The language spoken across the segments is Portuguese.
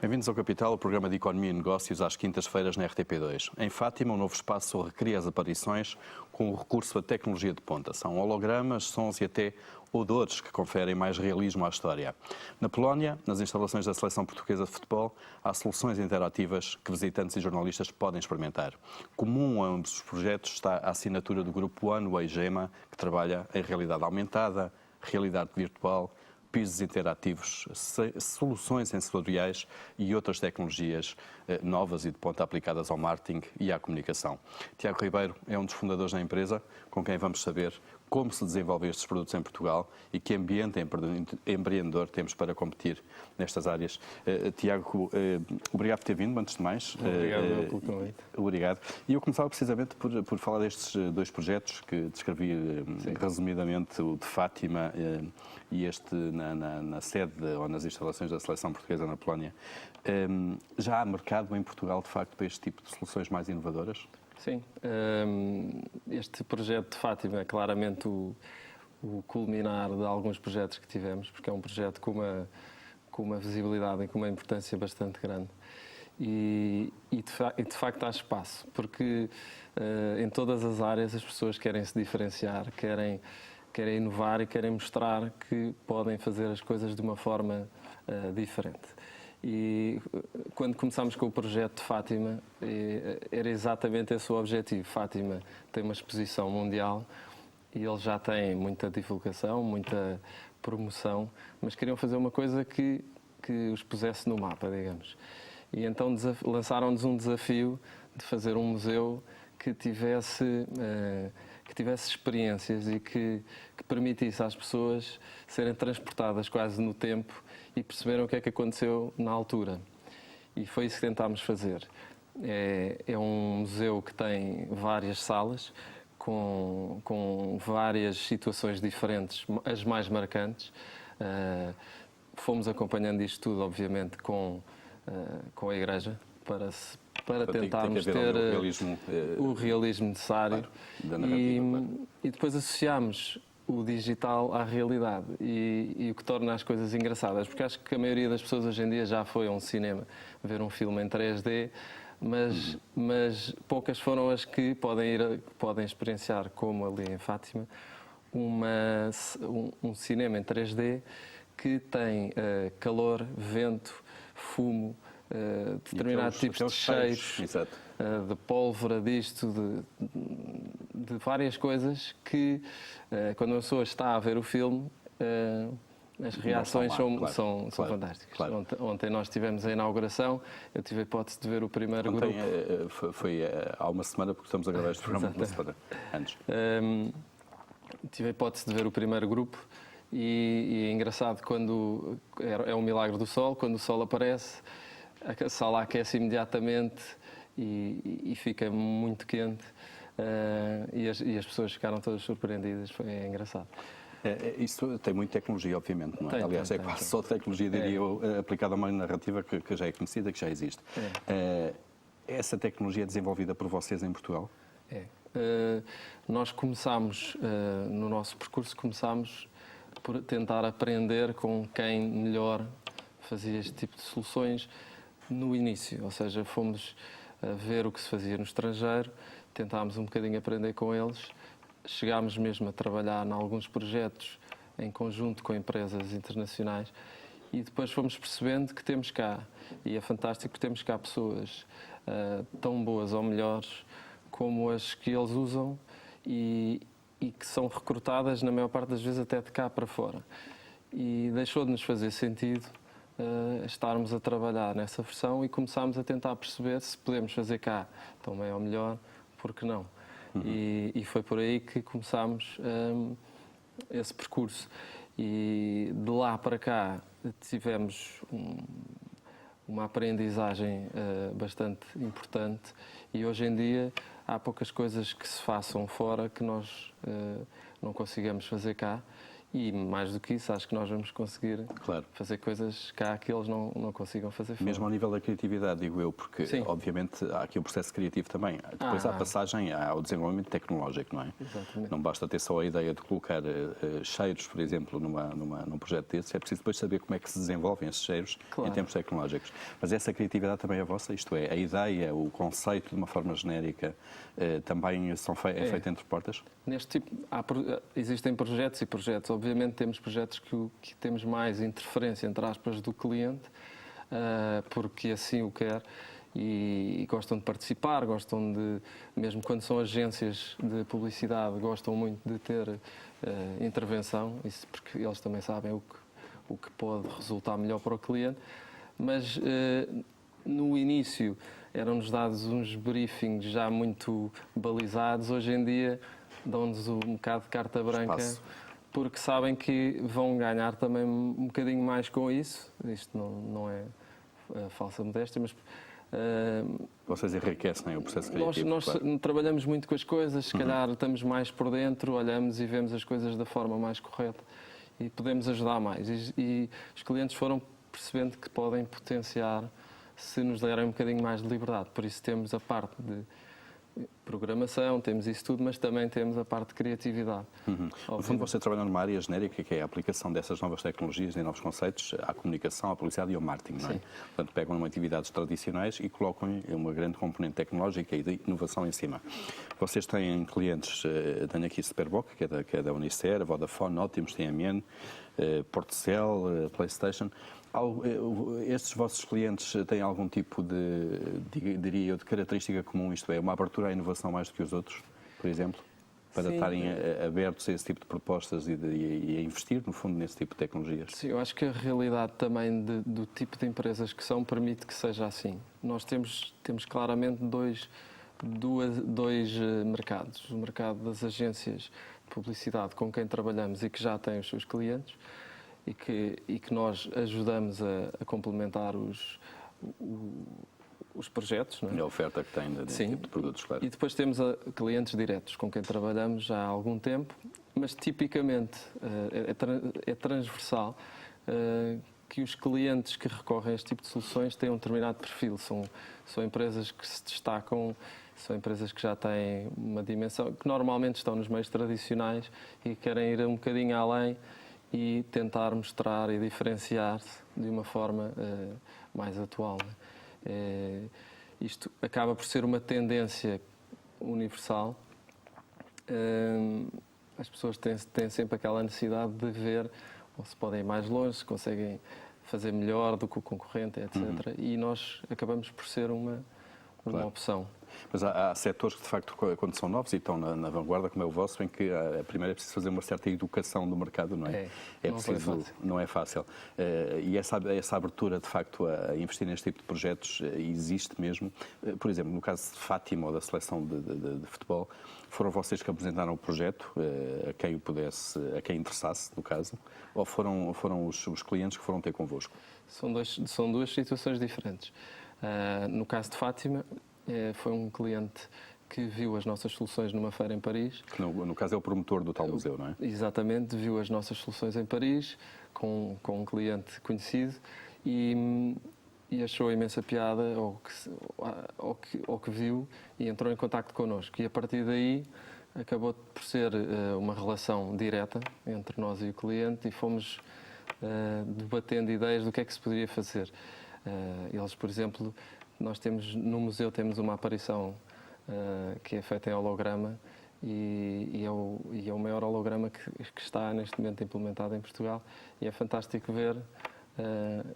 Bem-vindos ao Capital, o programa de Economia e Negócios às quintas-feiras na RTP2. Em Fátima, um novo espaço recria as aparições com o recurso à tecnologia de ponta. São hologramas, sons e até odores que conferem mais realismo à história. Na Polónia, nas instalações da Seleção Portuguesa de Futebol, há soluções interativas que visitantes e jornalistas podem experimentar. Comum a ambos os projetos está a assinatura do grupo One Gema, que trabalha em realidade aumentada, realidade virtual, pisos interativos, soluções sensoriais e outras tecnologias novas e de ponta aplicadas ao marketing e à comunicação. Tiago Ribeiro é um dos fundadores da empresa, com quem vamos saber como se desenvolvem estes produtos em Portugal e que ambiente empreendedor temos para competir nestas áreas. Tiago, obrigado por ter vindo, antes de mais. Obrigado pelo convite. Obrigado. E eu começava precisamente por falar destes dois projetos que descrevi resumidamente, o de Fátima e este na sede ou nas instalações da Seleção Portuguesa na Polónia. Já há mercado em Portugal, de facto, para este tipo de soluções mais inovadoras? Sim, este projeto de Fátima é claramente o culminar de alguns projetos que tivemos, porque é um projeto com uma visibilidade e com uma importância bastante grande. E de facto há espaço, porque em todas as áreas as pessoas querem se diferenciar, querem inovar e querem mostrar que podem fazer as coisas de uma forma diferente. E quando começámos com o projeto de Fátima, era exatamente esse o objetivo. Fátima tem uma exposição mundial e eles já têm muita divulgação, muita promoção, mas queriam fazer uma coisa que os pusesse no mapa, digamos. E então lançaram-nos um desafio de fazer um museu que tivesse experiências e que permitisse às pessoas serem transportadas quase no tempo e perceberam o que é que aconteceu na altura. E foi isso que tentámos fazer. É um museu que tem várias salas com várias situações diferentes, as mais marcantes. Fomos acompanhando isto tudo, obviamente, com a Igreja, para tentarmos ter o realismo necessário. Claro, da narrativa, e depois associámos o digital à realidade e o que torna as coisas engraçadas, porque acho que a maioria das pessoas hoje em dia já foi a um cinema ver um filme em 3D, mas poucas foram as que podem experienciar, como ali em Fátima, um cinema em 3D que tem calor, vento, fumo, determinados tipos de cheiros, de pólvora, disto, de várias coisas que, quando a pessoa está a ver o filme, as reações são fantásticas. Claro. Ontem nós tivemos a inauguração, eu tive a hipótese de ver o primeiro grupo. Foi há uma semana, porque estamos a gravar este programa uma semana antes. Tive a hipótese de ver o primeiro grupo e é engraçado, quando é um milagre do sol, quando o sol aparece, a sala aquece imediatamente e fica muito quente e as pessoas ficaram todas surpreendidas, foi engraçado. Isso tem muita tecnologia, obviamente, não é? Aliás, é quase só tecnologia, diria eu, aplicada a uma narrativa que já é conhecida, que já existe. Essa tecnologia é desenvolvida por vocês em Portugal? Nós começámos, no nosso percurso, por tentar aprender com quem melhor fazia este tipo de soluções no início, ou seja, fomos a ver o que se fazia no estrangeiro, tentámos um bocadinho aprender com eles, chegámos mesmo a trabalhar em alguns projetos em conjunto com empresas internacionais e depois fomos percebendo que temos cá, e é fantástico porque temos cá pessoas tão boas ou melhores como as que eles usam e que são recrutadas, na maior parte das vezes, até de cá para fora. E deixou de nos fazer sentido estarmos a trabalhar nessa versão e começámos a tentar perceber se podemos fazer cá tão bem ou melhor, porque não? E foi por aí que começámos esse percurso. E de lá para cá tivemos uma aprendizagem bastante importante e hoje em dia há poucas coisas que se façam fora que nós não consigamos fazer cá E mais do que isso, acho que nós vamos conseguir Claro. fazer coisas que há que eles não consigam fazer fora. Mesmo ao nível da criatividade, digo eu, porque Sim. obviamente há aqui um processo criativo também. Depois há a passagem ao desenvolvimento tecnológico, não é? Exatamente. Não basta ter só a ideia de colocar cheiros, por exemplo, num projeto desse, é preciso depois saber como é que se desenvolvem esses cheiros Claro. em termos tecnológicos. Mas essa criatividade também é vossa, isto é, a ideia, o conceito de uma forma genérica também é feito entre portas? Neste tipo, existem projetos e projetos. Obviamente temos projetos que temos mais interferência, entre aspas, do cliente, porque assim o quer e gostam de participar, gostam de, mesmo quando são agências de publicidade, gostam muito de ter intervenção, isso porque eles também sabem o que pode resultar melhor para o cliente. Mas no início eram-nos dados uns briefings já muito balizados, hoje em dia dão-nos um bocado de carta branca, Espaço. porque sabem que vão ganhar também um bocadinho mais com isso. Isto não é falsa modéstia, mas Vocês enriquecem o processo criativo. nós claro. trabalhamos muito com as coisas, se calhar estamos mais por dentro, olhamos e vemos as coisas da forma mais correta e podemos ajudar mais. E os clientes foram percebendo que podem potenciar se nos derem um bocadinho mais de liberdade. Por isso temos a parte de programação, temos isso tudo, mas também temos a parte de criatividade. No fundo, você trabalha numa área genérica, que é a aplicação dessas novas tecnologias e novos conceitos à comunicação, à publicidade e ao marketing, não é? Sim. Portanto, pegam uma atividades tradicionais e colocam uma grande componente tecnológica e de inovação em cima. Vocês têm clientes, tenho aqui Superboc, que é da Unicer, Vodafone, Optimus, TMN, Portcel, PlayStation. Estes vossos clientes têm algum tipo diria eu, de característica comum, isto é, uma abertura à inovação mais do que os outros, por exemplo, para Sim. estarem abertos a esse tipo de propostas e a investir, no fundo, nesse tipo de tecnologias? Sim, eu acho que a realidade também do tipo de empresas que são permite que seja assim. Nós temos claramente dois mercados. O mercado das agências de publicidade com quem trabalhamos e que já têm os seus clientes e que nós ajudamos a complementar os projetos. Não é? A oferta que tem desse Sim. tipo de produtos, claro. E depois temos clientes diretos com quem trabalhamos já há algum tempo, mas tipicamente é transversal que os clientes que recorrem a este tipo de soluções têm um determinado perfil. São empresas que se destacam, são empresas que já têm uma dimensão, que normalmente estão nos meios tradicionais e querem ir um bocadinho além e tentar mostrar e diferenciar-se de uma forma mais atual. Isto acaba por ser uma tendência universal. As pessoas têm sempre aquela necessidade de ver ou se podem ir mais longe, se conseguem fazer melhor do que o concorrente, etc. E nós acabamos por ser uma Claro. opção. Mas há setores que, de facto, quando são novos e estão na vanguarda, como é o vosso, em que primeiro é preciso fazer uma certa educação do mercado, não é? Não é fácil. E essa abertura, de facto, a investir neste tipo de projetos existe mesmo. Por exemplo, no caso de Fátima ou da seleção de futebol, foram vocês que apresentaram o projeto a quem interessasse, no caso, ou foram os clientes que foram ter convosco? São duas situações diferentes. No caso de Fátima, foi um cliente que viu as nossas soluções numa feira em Paris. Que no caso é o promotor do tal museu, não é? Exatamente, viu as nossas soluções em Paris com um cliente conhecido e achou imensa piada ao que viu e entrou em contacto connosco. E a partir daí acabou por ser uma relação direta entre nós e o cliente e fomos debatendo ideias do que é que se poderia fazer. Eles, por exemplo, no museu temos uma aparição que é feita em holograma e é o maior holograma que está neste momento implementado em Portugal e é fantástico ver,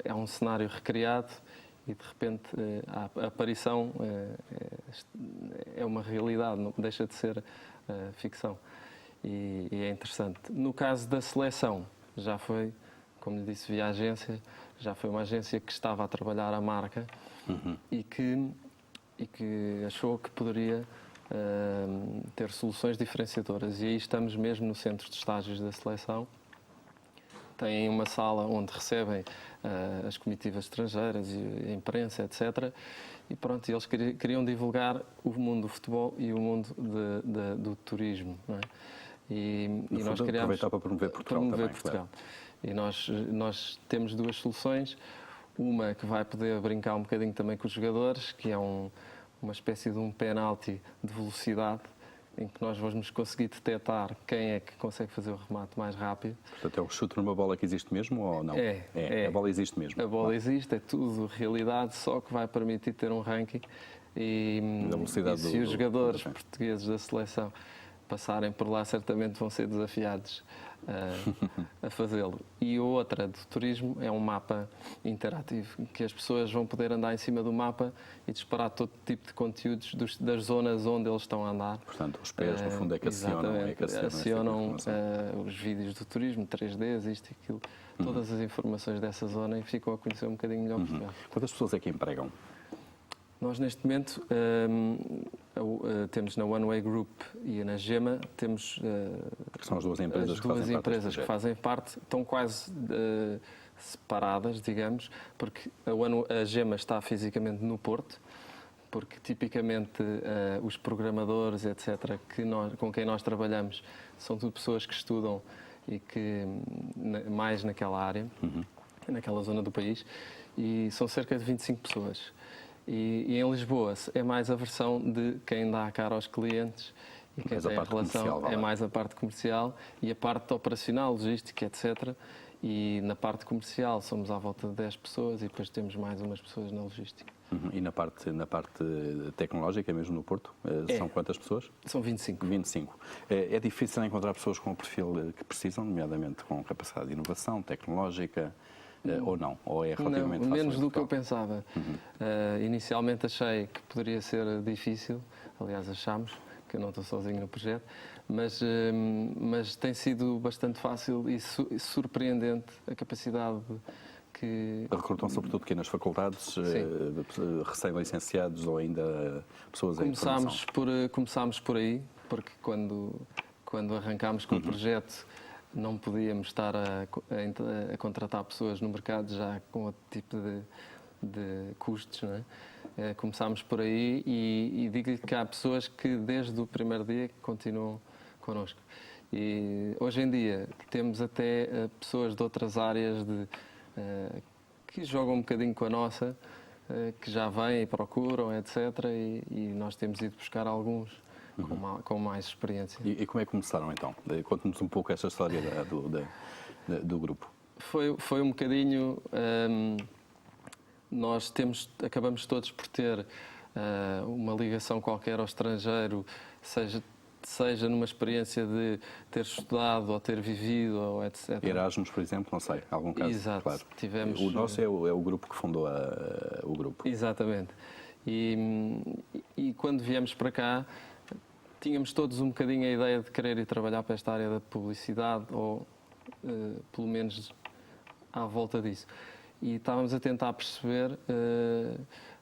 é um cenário recriado e de repente a aparição é uma realidade, não deixa de ser ficção e é interessante. No caso da seleção, já foi, como lhe disse, via agência, já foi uma agência que estava a trabalhar a marca e que achou que poderia ter soluções diferenciadoras. E aí estamos mesmo no centro de estágios da seleção. Têm uma sala onde recebem as comitivas estrangeiras e a imprensa, etc. E pronto, eles queriam divulgar o mundo do futebol e o mundo do turismo. Não é? E No nós fundo, criámos aproveitar para promover Portugal promover também, Portugal. E nós temos duas soluções. Uma que vai poder brincar um bocadinho também com os jogadores, que é uma espécie de um penalti de velocidade, em que nós vamos conseguir detectar quem é que consegue fazer o remate mais rápido. Portanto, é um chute numa bola que existe mesmo ou não? É. A bola existe mesmo. A bola existe, é tudo realidade, só que vai permitir ter um ranking. E Da velocidade se os jogadores do- portugueses da seleção passarem por lá, certamente vão ser desafiados a fazê-lo. E outra do turismo é um mapa interativo, que as pessoas vão poder andar em cima do mapa e disparar todo tipo de conteúdos das zonas onde eles estão a andar. Portanto, os pés, no fundo, é que acionam essa acionam informação. os vídeos do turismo, 3Ds, isto e aquilo, todas as informações dessa zona e ficam a conhecer um bocadinho melhor Portugal. Quantas pessoas é que empregam? Nós, neste momento, temos na One Way Group e na Gema, temos Que são as duas empresas as que duas fazem parte deste empresas que projeto. fazem parte, estão quase separadas, digamos, porque a Gema está fisicamente no Porto, porque tipicamente os programadores, etc., com quem nós trabalhamos, são tudo pessoas que estudam e que mais naquela área, naquela zona do país, e são cerca de 25 pessoas. E em Lisboa é mais a versão de quem dá a cara aos clientes e quem Mais a tem a parte relação comercial, vá é lá. mais a parte comercial e a parte operacional, logística, etc. E na parte comercial somos à volta de 10 pessoas e depois temos mais umas pessoas na logística. E na parte tecnológica, mesmo no Porto, são quantas pessoas? São 25. 25. É difícil encontrar pessoas com o perfil que precisam, nomeadamente com capacidade de inovação tecnológica, ou não? Ou é relativamente Não, fácil? menos em do que eu Portugal? pensava. Inicialmente achei que poderia ser difícil, aliás achámos que eu não estou sozinho no projeto, mas tem sido bastante fácil e surpreendente a capacidade que... Recrutam sobretudo aqui nas faculdades, recém-licenciados ou ainda pessoas em formação? Começámos por aí, porque quando arrancámos com o projeto não podíamos estar a contratar pessoas no mercado já com outro tipo de custos, não é? Começámos por aí e digo-lhe que há pessoas que desde o primeiro dia continuam connosco. E hoje em dia temos até pessoas de outras áreas que jogam um bocadinho com a nossa, que já vêm e procuram, etc. E nós temos ido buscar alguns com mais experiência. E como é que começaram então? Conte-nos um pouco esta história do grupo. Foi um bocadinho... nós acabamos todos por ter uma ligação qualquer ao estrangeiro, seja numa experiência de ter estudado ou ter vivido, ou etc. Erasmus, por exemplo, não sei, algum caso. Exato. Claro. Tivemos... O nosso é o grupo que fundou o grupo. Exatamente. E quando viemos para cá, tínhamos todos um bocadinho a ideia de querer ir trabalhar para esta área da publicidade, ou pelo menos à volta disso. E estávamos a tentar perceber,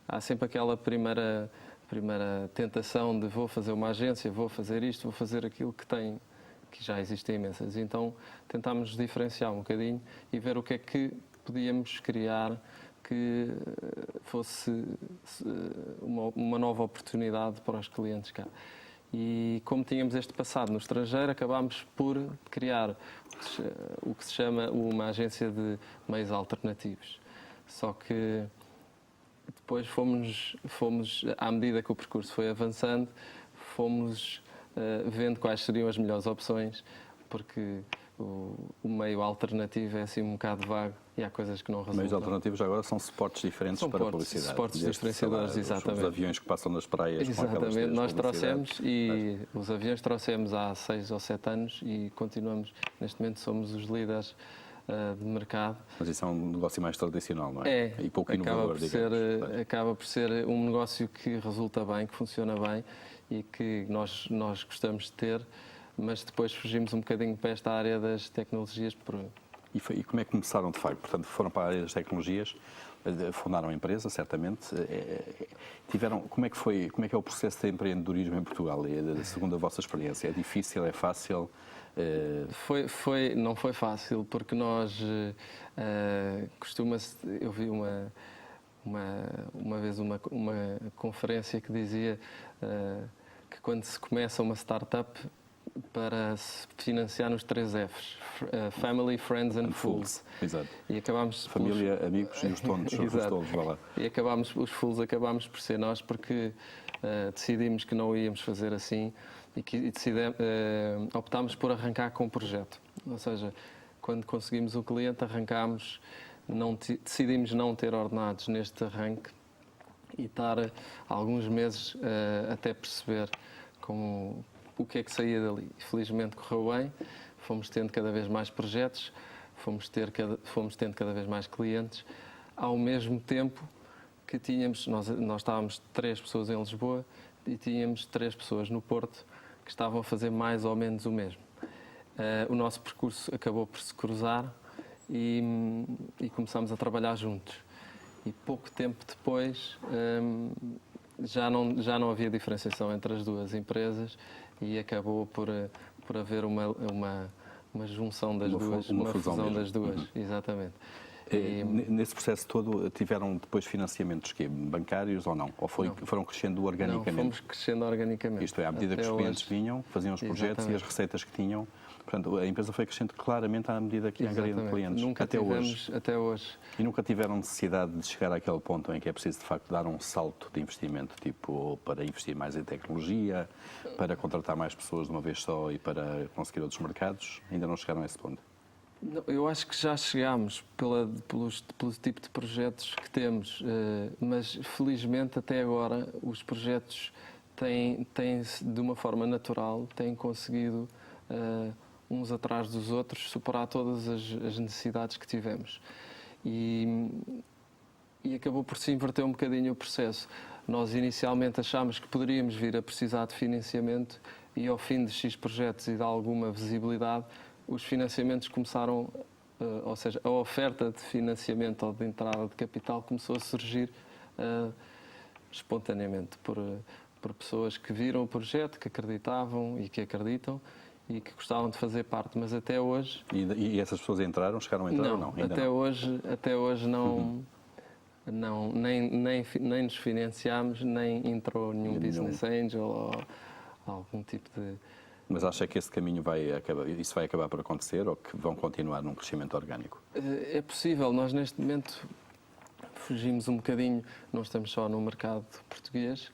há sempre aquela primeira tentação de vou fazer uma agência, vou fazer isto, vou fazer aquilo que já existem imensas. Então tentámos diferenciar um bocadinho e ver o que é que podíamos criar que fosse uma nova oportunidade para os clientes cá. E como tínhamos este passado no estrangeiro, acabámos por criar o que se chama uma agência de meios alternativos. Só que depois fomos à medida que o percurso foi avançando, fomos vendo quais seriam as melhores opções, porque o meio alternativo é assim um bocado vago e há coisas que não resultam. Meios alternativos já agora são suportes diferentes para a publicidade. Suportes diferenciadores, exatamente. Os aviões que passam nas praias com aquelas Exatamente, nós publicidades. trouxemos e os aviões trouxemos há 6 ou 7 anos e continuamos, neste momento somos os líderes de mercado. Mas isso é um negócio mais tradicional, não é? E pouco inovador, digamos. Acaba por ser um negócio que resulta bem, que funciona bem e que nós gostamos de ter, mas depois fugimos um bocadinho para esta área das tecnologias. E como é que começaram, de facto? Portanto, foram para a área das tecnologias, fundaram a empresa, certamente. Como é que é o processo de empreendedorismo em Portugal, segundo a vossa experiência? É difícil, é fácil? Não foi fácil, porque nós eu vi uma vez uma conferência que dizia que quando se começa uma startup para se financiar nos 3 Fs: Family, Friends and Fools. Exato. E acabámos Família, amigos e os tontos, os tolos, vá lá. E os Fools acabámos por ser nós, porque decidimos que não íamos fazer assim e optámos por arrancar com o projeto. Ou seja, quando conseguimos o cliente, arrancámos, decidimos não ter ordenados neste arranque e estar alguns meses até perceber o que é que saía dali. Felizmente correu bem, fomos tendo cada vez mais projetos, fomos tendo cada vez mais clientes, ao mesmo tempo que nós estávamos 3 pessoas em Lisboa e tínhamos 3 pessoas no Porto que estavam a fazer mais ou menos o mesmo. O nosso percurso acabou por se cruzar e começámos a trabalhar juntos. E pouco tempo depois já não havia diferenciação entre as duas empresas e acabou por haver uma junção das duas, uma fusão das duas, exatamente. Nesse processo todo tiveram depois financiamentos bancários ou não? Ou foram crescendo organicamente? Não, fomos crescendo organicamente. Isto é, à medida que os clientes vinham, faziam os projetos e as receitas que tinham. Portanto, a empresa foi crescendo claramente à medida que ia angariando clientes. Nunca até hoje. E nunca tiveram necessidade de chegar àquele ponto em que é preciso, de facto, dar um salto de investimento, tipo, para investir mais em tecnologia, para contratar mais pessoas de uma vez só e para conseguir outros mercados? Ainda não chegaram a esse ponto? Não, eu acho que já chegámos pelo tipo de projetos que temos, mas felizmente até agora os projetos têm de uma forma natural, têm conseguido, uns atrás dos outros, superar todas as necessidades que tivemos. E acabou por se inverter um bocadinho o processo. Nós inicialmente achámos que poderíamos vir a precisar de financiamento e ao fim de X projetos e de alguma visibilidade, os financiamentos começaram, ou seja, a oferta de financiamento ou de entrada de capital começou a surgir espontaneamente por pessoas que viram o projeto, que acreditavam e que acreditam e que gostavam de fazer parte, mas até hoje... E essas pessoas chegaram a entrar ou não? Ainda até hoje não, nem nos financiámos, nem entrou nenhum business angel ou algum tipo de... Mas acha que esse caminho isso vai acabar por acontecer ou que vão continuar num crescimento orgânico? É possível. Nós, neste momento, fugimos um bocadinho, não estamos só no mercado português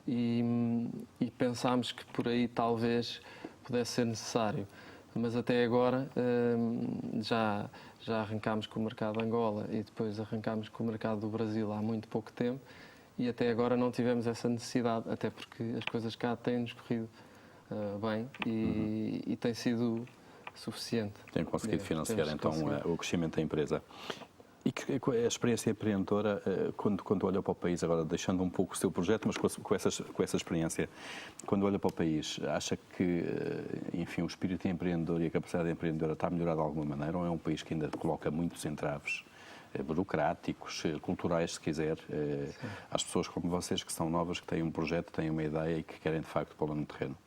e pensámos que por aí talvez pudesse ser necessário. Mas até agora já arrancámos com o mercado de Angola e depois arrancámos com o mercado do Brasil há muito pouco tempo e até agora não tivemos essa necessidade, até porque as coisas cá têm-nos corrido bem e tem sido suficiente. Tem conseguido financiar então o crescimento da empresa. E a experiência empreendedora, quando olha para o país, agora deixando um pouco o seu projeto, mas com essa experiência, quando olha para o país, acha que, enfim, o espírito empreendedor e a capacidade empreendedora está a melhorar de alguma maneira ou é um país que ainda coloca muitos entraves burocráticos, culturais, se quiser, às pessoas como vocês que são novas, que têm um projeto, têm uma ideia e que querem de facto pô-la no terreno?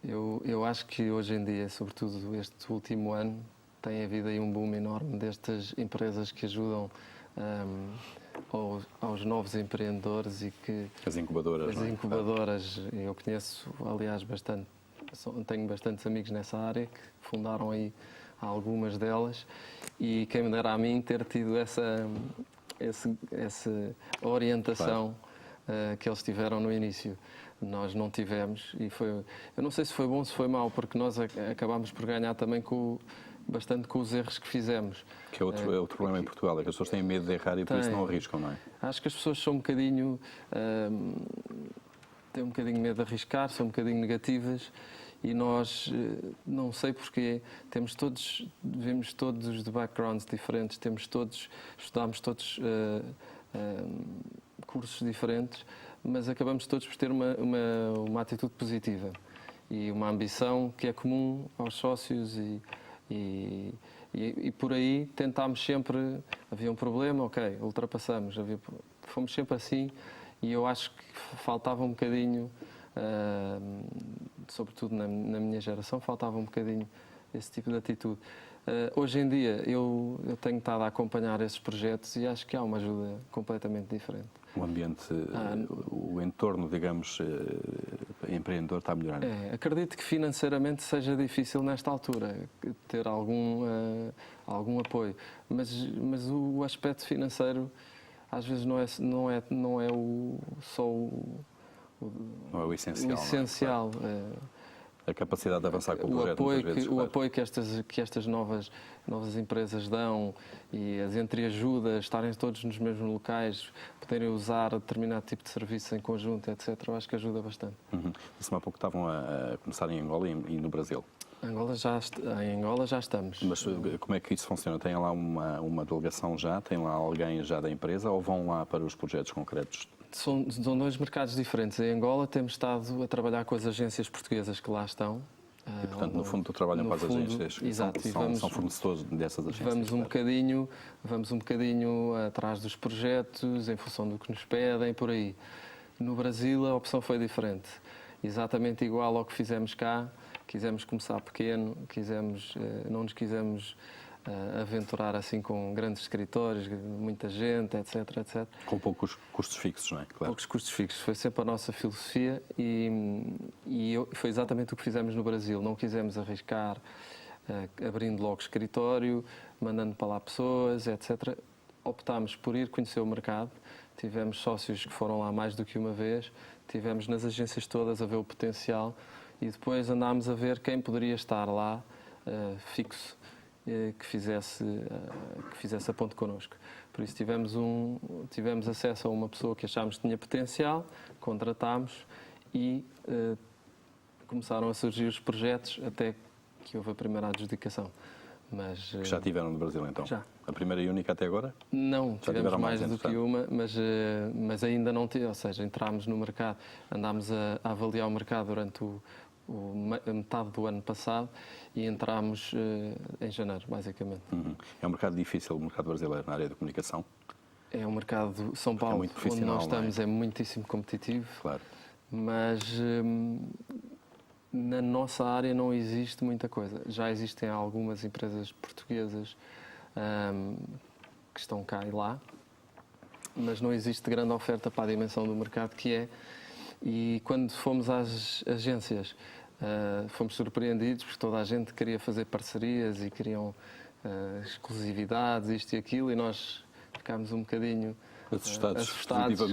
Eu acho que hoje em dia, sobretudo este último ano, tem havido aí um boom enorme destas empresas que ajudam aos novos empreendedores e que... As incubadoras, As incubadoras, eu conheço, aliás, tenho bastantes amigos nessa área que fundaram aí algumas delas e quem me dera a mim ter tido essa orientação que eles tiveram no início. Nós não tivemos e eu não sei se foi bom ou se foi mau, porque nós acabámos por ganhar também bastante com os erros que fizemos. Que é outro problema em Portugal, é que as pessoas têm medo de errar e por isso não arriscam, não é? Acho que as pessoas são têm um bocadinho medo de arriscar, são um bocadinho negativas e nós, não sei porquê, vimos todos de backgrounds diferentes, estudámos todos cursos diferentes, mas acabamos todos por ter uma atitude positiva e uma ambição que é comum aos sócios e por aí tentámos sempre, havia um problema, ok, ultrapassamos, fomos sempre assim e eu acho que faltava um bocadinho, sobretudo na minha geração, faltava um bocadinho esse tipo de atitude. Hoje em dia eu tenho estado a acompanhar esses projetos e acho que há uma ajuda completamente diferente. O ambiente, o entorno, digamos, empreendedor está a melhorar. Acredito que financeiramente seja difícil nesta altura ter algum apoio, mas o aspecto financeiro às vezes não é só Não é o essencial. o essencial. A capacidade de avançar com o projeto. O apoio que estas novas empresas dão e as entreajudas, estarem todos nos mesmos locais, poderem usar determinado tipo de serviço em conjunto, etc., eu acho que ajuda bastante. Disse-me há pouco que estavam a começar em Angola e no Brasil. Em Angola já estamos. Mas como é que isso funciona? Tem lá uma delegação já? Tem lá alguém já da empresa ou vão lá para os projetos concretos? São dois mercados diferentes. Em Angola temos estado a trabalhar com as agências portuguesas que lá estão. E, portanto, no fundo, trabalham para as agências que são fornecedores dessas agências. Vamos um bocadinho atrás dos projetos, em função do que nos pedem, por aí. No Brasil, a opção foi diferente. Exatamente igual ao que fizemos cá. Quisemos começar pequeno, não nos quisemos aventurar assim com grandes escritórios, muita gente, etc, etc. Com poucos custos fixos, não é? Claro. Poucos custos fixos. Foi sempre a nossa filosofia e foi exatamente o que fizemos no Brasil. Não quisemos arriscar abrindo logo escritório, mandando para lá pessoas, etc. Optámos por ir conhecer o mercado. Tivemos sócios que foram lá mais do que uma vez. Tivemos nas agências todas a ver o potencial e depois andámos a ver quem poderia estar lá fixo, que fizesse a ponte connosco. Por isso tivemos acesso a uma pessoa que achámos que tinha potencial, contratámos e começaram a surgir os projetos até que houve a primeira adjudicação. Mas, que já tiveram no Brasil, então? Já. A primeira e única até agora? Não, tivemos mais do que uma, mas ainda não tive. Ou seja, entramos no mercado, andámos a avaliar o mercado durante a metade do ano passado e entramos em janeiro, basicamente. É um mercado difícil, o mercado brasileiro, na área da comunicação? É um mercado, São Paulo, onde nós estamos, é muitíssimo competitivo. Claro. Mas na nossa área não existe muita coisa. Já existem algumas empresas portuguesas que estão cá e lá, mas não existe grande oferta para a dimensão do mercado que é. E quando fomos às agências, fomos surpreendidos porque toda a gente queria fazer parcerias e queriam exclusividades, isto e aquilo, e nós ficámos um bocadinho assustados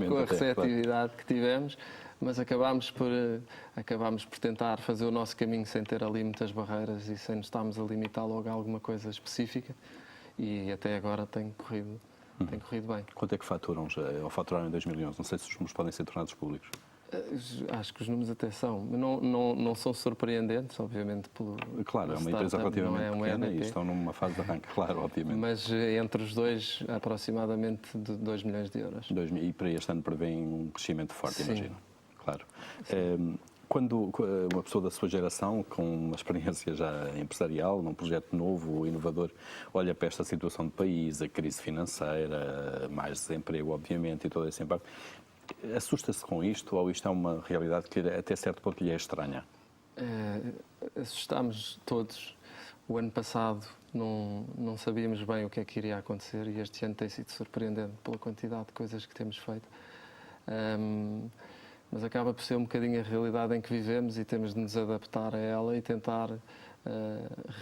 com a receptividade que tivemos, mas acabámos por tentar fazer o nosso caminho sem ter ali muitas barreiras e sem nos estarmos a limitar logo a alguma coisa específica, e até agora tem corrido bem. Quanto é que faturam ou faturaram em 2011? Não sei se os números podem ser tornados públicos. Acho que os números até são. Não são surpreendentes, obviamente. Claro, é uma empresa relativamente pequena e estão numa fase de arranque, claro, obviamente. Mas entre os dois, aproximadamente de 2 milhões de euros. E para este ano prevêem um crescimento forte, Sim. imagino. Claro. Quando uma pessoa da sua geração, com uma experiência já empresarial, num projeto novo, inovador, olha para esta situação do país, a crise financeira, mais desemprego, obviamente, e todo esse impacto, assusta-se com isto ou isto é uma realidade que até certo ponto lhe é estranha? Assustámos todos. O ano passado não sabíamos bem o que é que iria acontecer e este ano tem sido surpreendente pela quantidade de coisas que temos feito. Mas acaba por ser um bocadinho a realidade em que vivemos e temos de nos adaptar a ela e tentar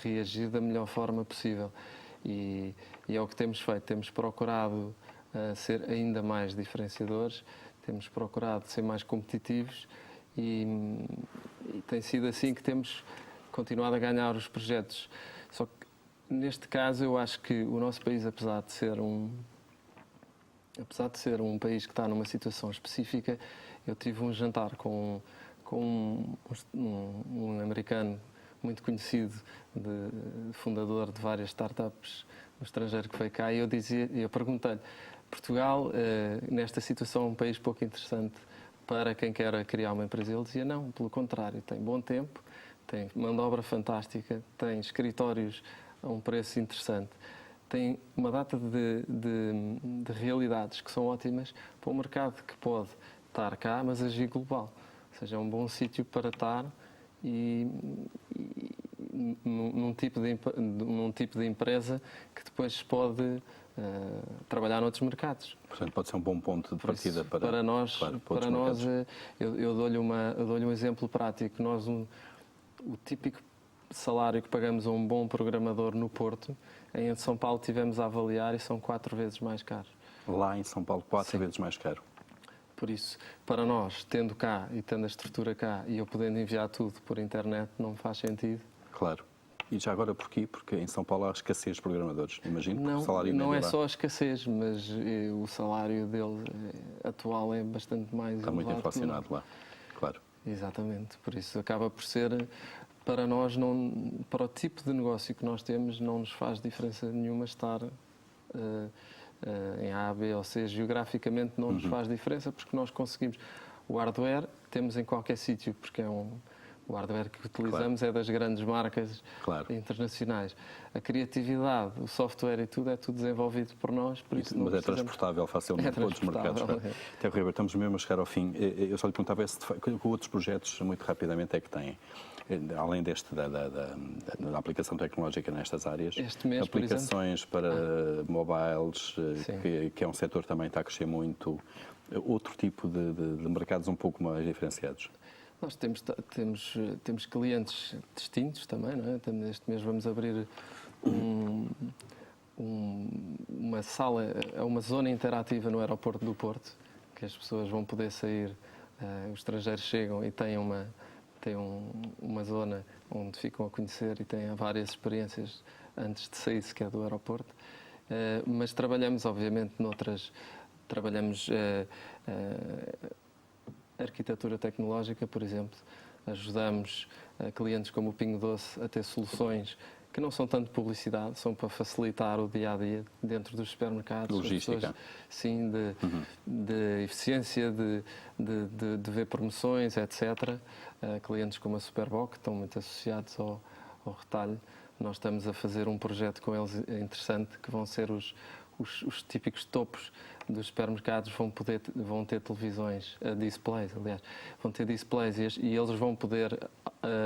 reagir da melhor forma possível. E é o que temos feito. Temos procurado ser ainda mais diferenciadores, temos procurado ser mais competitivos e tem sido assim que temos continuado a ganhar os projetos. Só que neste caso eu acho que o nosso país, apesar de ser um país que está numa situação específica, eu tive um jantar com um americano muito conhecido, fundador de várias startups no estrangeiro, que veio cá, e eu perguntei-lhe: Portugal, nesta situação, é um país pouco interessante para quem quer criar uma empresa? Ele dizia: não, pelo contrário, tem bom tempo, tem mão de obra fantástica, tem escritórios a um preço interessante, tem uma data de realidades que são ótimas para um mercado que pode estar cá, mas agir global. Ou seja, é um bom sítio para estar e num tipo de empresa que depois se pode trabalhar noutros mercados. Portanto, pode ser um bom ponto de Por partida isso, para nós, outros mercados. eu dou-lhe um exemplo prático. O típico salário que pagamos a um bom programador no Porto, em São Paulo tivemos a avaliar e são 4 vezes mais caros. Lá em São Paulo, 4 vezes mais caro. Por isso, para nós, tendo cá e tendo a estrutura cá e eu podendo enviar tudo por internet, não faz sentido. Claro. E já agora porquê? Porque em São Paulo há escassez de programadores, imagino, porque o salário não é médio lá só a escassez, mas o salário dele atual é bastante mais está muito elevado que o inflacionado nosso. lá. Claro. Exatamente, por isso acaba por ser, para nós, para o tipo de negócio que nós temos, não nos faz diferença nenhuma estar em A, B ou C. Geograficamente não nos faz diferença porque nós conseguimos. O hardware temos em qualquer sítio, porque o hardware que utilizamos é das grandes marcas internacionais. A criatividade, o software e tudo é tudo desenvolvido por nós, por isso mas é transportável facilmente para outros mercados. Tiago Ribeiro, estamos mesmo a chegar ao fim. Eu só lhe perguntava que outros projetos, muito rapidamente, é que têm, além deste da aplicação tecnológica nestas áreas, este mês, aplicações para mobiles, que é um setor que também está a crescer muito, outro tipo de mercados um pouco mais diferenciados. Nós temos clientes distintos também, não é? Este mês vamos abrir uma sala, uma zona interativa no aeroporto do Porto, que as pessoas vão poder sair, os estrangeiros chegam e têm uma zona onde ficam a conhecer e têm várias experiências antes de sair sequer do aeroporto. Mas trabalhamos, obviamente, trabalhamos arquitetura tecnológica, por exemplo. Ajudamos clientes como o Pingo Doce a ter soluções que não são tanto publicidade, são para facilitar o dia-a-dia dentro dos supermercados. Logística. Pessoas, sim, de eficiência, de ver promoções, etc. Clientes como a Superboc, que estão muito associados ao retalho. Nós estamos a fazer um projeto com eles interessante, que vão ser os típicos topos dos supermercados vão ter televisões, displays, aliás, vão ter displays e eles vão poder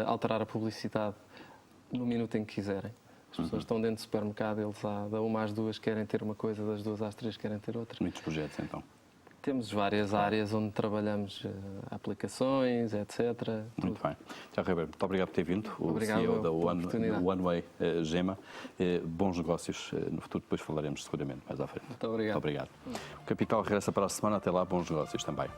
alterar a publicidade no minuto em que quiserem. As pessoas estão dentro do supermercado, eles da 1 às 2 querem ter uma coisa, das 2 às 3 querem ter outra. Muitos projetos, então. Temos várias áreas onde trabalhamos aplicações, etc. Muito bem. Tiago Ribeiro, muito obrigado por ter vindo. Obrigado CEO da oportunidade. OneWay Gema. Bons negócios no futuro, depois falaremos seguramente mais à frente. Muito obrigado. Muito obrigado. O Capital regressa para a semana. Até lá, bons negócios também.